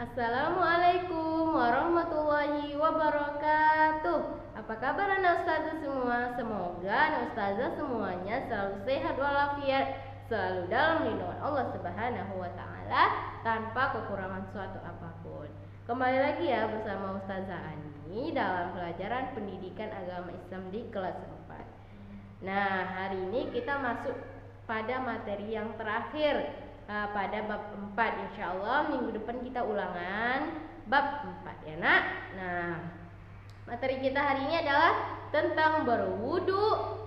Assalamualaikum warahmatullahi wabarakatuh. Apa kabar anak ustazah semua? Semoga anak ustazah semuanya selalu sehat walafiat, selalu dalam lindungan Allah Subhanahu wa taala tanpa kekurangan suatu apapun. Kembali lagi ya bersama Ustazah Ani dalam pelajaran pendidikan agama Islam di kelas 4. Nah, hari ini kita masuk pada materi yang terakhir pada bab 4. Insya Allah minggu depan kita ulangan bab 4 ya nak. Nah, materi kita hari ini adalah tentang berwudu,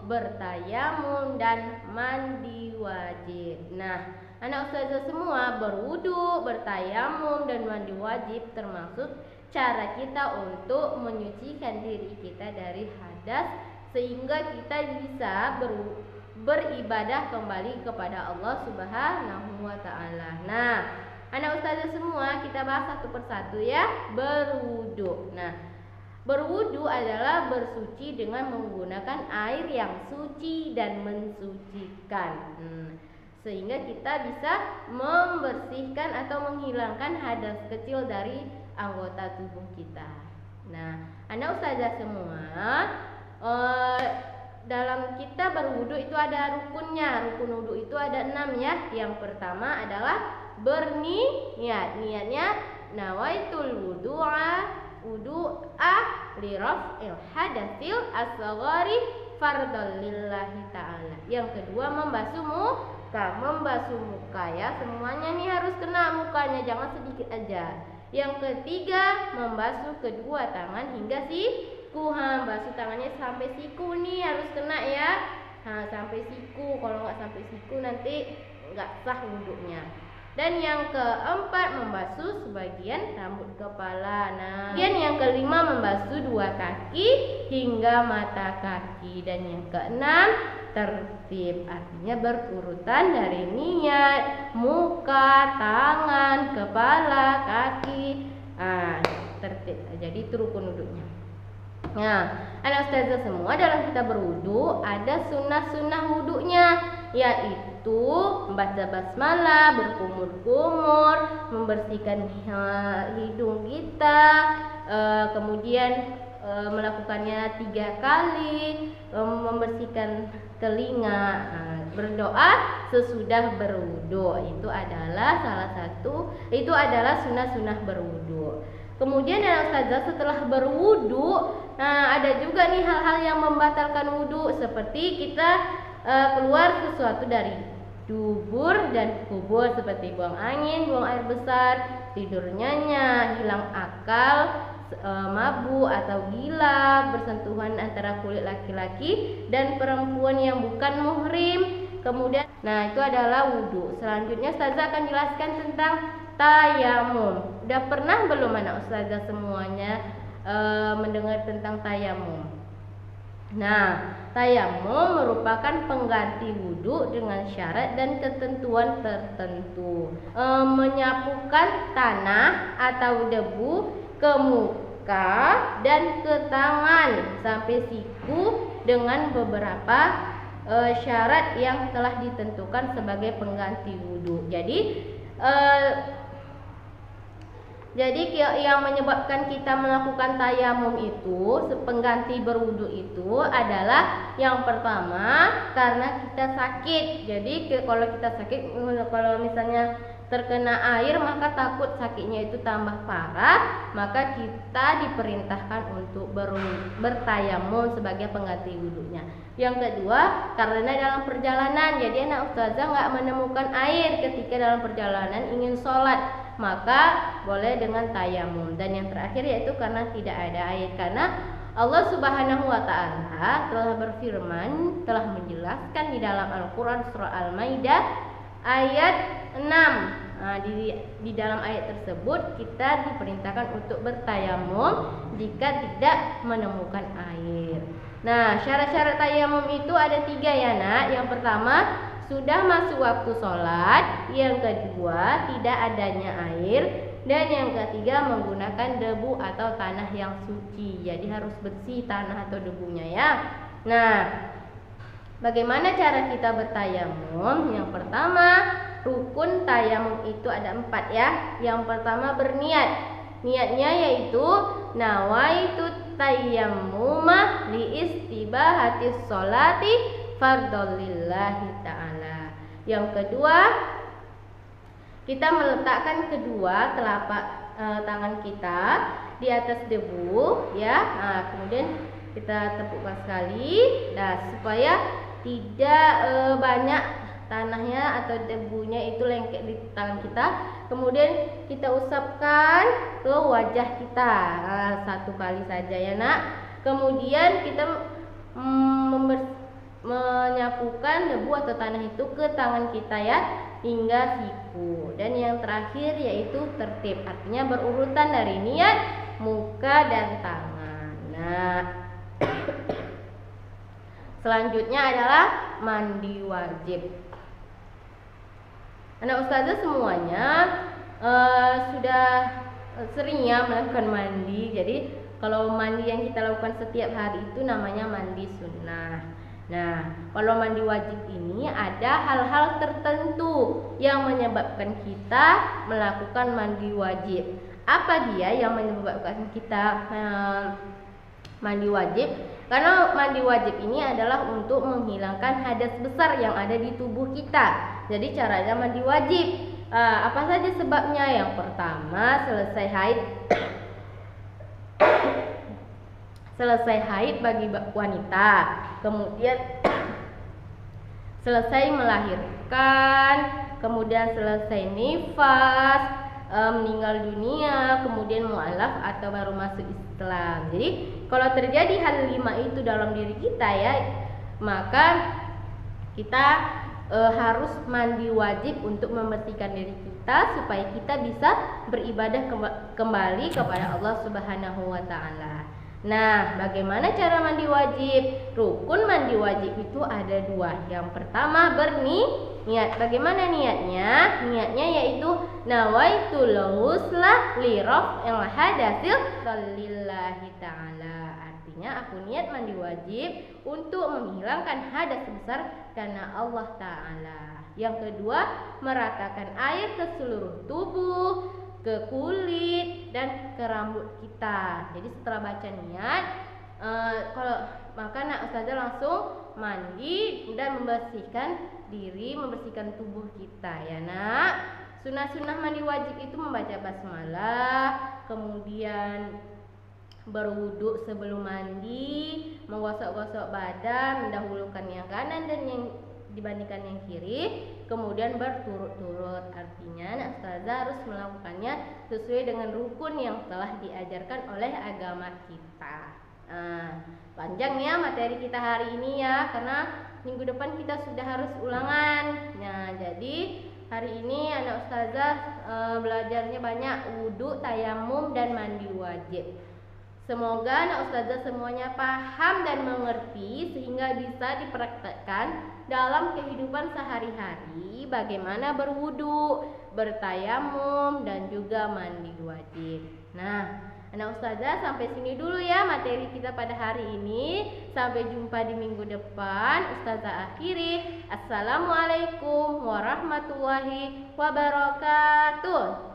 bertayamum, dan mandi wajib. Nah, anak ustazah semua, berwudu, bertayamum, dan mandi wajib termasuk cara kita untuk menyucikan diri kita dari hadas sehingga kita bisa beribadah kembali kepada Allah Subhanahu wa taala. Nah, anak ustazah semua, kita bahas satu persatu ya. Berwudu. Nah, berwudu adalah bersuci dengan menggunakan air yang suci dan mensucikan. Sehingga kita bisa membersihkan atau menghilangkan hadas kecil dari anggota tubuh kita. Nah, anak ustazah semua, dalam kita berwudu itu ada rukunnya. Rukun wudu itu ada 6 ya. Yang pertama adalah berniat. Niatnya nawaitul wudu'a li raf'il hadatsil asghari fardhal lillahi ta'ala. Yang kedua membasuh muka ya. Semuanya nih harus kena mukanya, jangan sedikit aja. Yang ketiga membasuh kedua tangan hingga basuh tangannya sampai siku nih harus kena ya. Nah, sampai siku, kalau nggak sampai siku nanti nggak sah wudhunya. Dan yang keempat membasuh sebagian rambut kepala. Nah, kemudian yang kelima membasuh dua kaki hingga mata kaki. Dan yang keenam tertib, artinya berurutan dari niat, muka, tangan, kepala, kaki. Tertib. Jadi itu rukun wudhunya. Nah, anak ustazah semua, dalam kita berwudu ada sunnah-sunnah wudunya, yaitu membaca basmalah, berkumur-kumur, membersihkan hidung kita, kemudian melakukannya 3 kali, membersihkan telinga, berdoa sesudah berwudu. Itu adalah sunnah-sunnah berwudu. Kemudian ya ustazah, setelah berwudu, ada juga nih hal-hal yang membatalkan wudu, seperti kita keluar sesuatu dari dubur dan kubur, seperti buang angin, buang air besar, tidur nyenyak, hilang akal, mabuk atau gila, bersentuhan antara kulit laki-laki dan perempuan yang bukan muhrim. Kemudian, itu adalah wudu. Selanjutnya ustazah akan jelaskan tentang tayamum. Udah pernah belum anak ustazah semuanya mendengar tentang tayamum? Nah, tayamum merupakan pengganti wudu dengan syarat dan ketentuan tertentu. Menyapukan tanah atau debu ke muka dan ke tangan sampai siku dengan beberapa syarat yang telah ditentukan sebagai pengganti wudu. Jadi yang menyebabkan kita melakukan tayamum itu, pengganti berwudu itu adalah yang pertama karena kita sakit. Jadi kalau kita sakit, kalau misalnya terkena air, maka takut sakitnya itu tambah parah, maka kita diperintahkan untuk bertayamum sebagai pengganti wudunya. Yang kedua, karena dalam perjalanan, jadi anak ustazah nggak menemukan air ketika dalam perjalanan ingin sholat, maka boleh dengan tayamum. Dan yang terakhir yaitu karena tidak ada air, karena Allah Subhanahu wa taala telah berfirman, telah menjelaskan di dalam Al-Qur'an surah Al-Maidah ayat 6. Di dalam ayat tersebut kita diperintahkan untuk bertayamum jika tidak menemukan air. Nah, syarat-syarat tayamum itu ada 3 ya nak. Yang pertama, sudah masuk waktu sholat. Yang kedua, tidak adanya air. Dan yang ketiga, menggunakan debu atau tanah yang suci. Jadi harus bersih tanah atau debunya ya. Nah, bagaimana cara kita bertayamum? Yang pertama, rukun tayamum itu ada 4 ya. Yang pertama berniat. Niatnya yaitu nawaitu tayammuma li istibahatis sholati fardholillahi ta'ala. Yang kedua, kita meletakkan kedua telapak tangan kita di atas debu ya. Nah, kemudian kita tepukkan sekali, supaya tidak banyak tanahnya atau debunya itu lengket di tangan kita. Kemudian kita usapkan ke wajah kita 1 kali saja ya nak. Kemudian kita menyapukan debu atau tanah itu ke tangan kita ya, hingga siku. Dan yang terakhir yaitu tertib, artinya berurutan dari niat, muka dan tangan. Nah, selanjutnya adalah mandi wajib. Anak ustazah semuanya sudah sering ya melakukan mandi. Jadi kalau mandi yang kita lakukan setiap hari itu namanya mandi sunnah. Nah, kalau mandi wajib ini ada hal-hal tertentu yang menyebabkan kita melakukan mandi wajib. Apa dia yang menyebabkan kita mandi wajib? Karena mandi wajib ini adalah untuk menghilangkan hadas besar yang ada di tubuh kita. Jadi caranya mandi wajib. Apa saja sebabnya? Yang pertama, selesai haid. Selesai haid bagi wanita. Kemudian selesai melahirkan. Kemudian selesai nifas, meninggal dunia, kemudian mu'alaf atau baru masuk Islam. Jadi kalau terjadi hal 5 itu dalam diri kita ya, maka kita harus mandi wajib untuk membersihkan diri kita supaya kita bisa beribadah kembali kepada Allah Subhanahu wa taala. Nah, bagaimana cara mandi wajib? Rukun mandi wajib itu ada 2. Yang pertama berniat. Bagaimana niatnya? Niatnya yaitu nawaitul ghusla li raf'il hadasil lillahi ta'ala. Artinya aku niat mandi wajib untuk menghilangkan hadas besar karena Allah Ta'ala. Yang kedua, meratakan air ke seluruh tubuh, ke kulit dan ke rambut kita. Jadi setelah baca niat, maka ustazah langsung mandi dan membersihkan diri, membersihkan tubuh kita ya nak. Sunnah-sunnah mandi wajib itu membaca basmalah, kemudian berwudu sebelum mandi, menggosok-gosok badan, mendahulukan yang kanan dan yang dibandingkan yang kiri, kemudian berturut-turut. Artinya ustazah harus melakukannya sesuai dengan rukun yang telah diajarkan oleh agama kita. Panjang ya materi kita hari ini ya, karena minggu depan kita sudah harus ulangan. Nah, jadi hari ini anak ustazah belajarnya banyak wudu, tayamum dan mandi wajib. Semoga anak ustazah semuanya paham dan mengerti sehingga bisa dipraktekkan dalam kehidupan sehari-hari bagaimana berwudu, bertayamum dan juga mandi wajib. Nah, anak ustazah sampai sini dulu ya materi kita pada hari ini. Sampai jumpa di minggu depan. Ustazah akhiri. Assalamualaikum warahmatullahi wabarakatuh.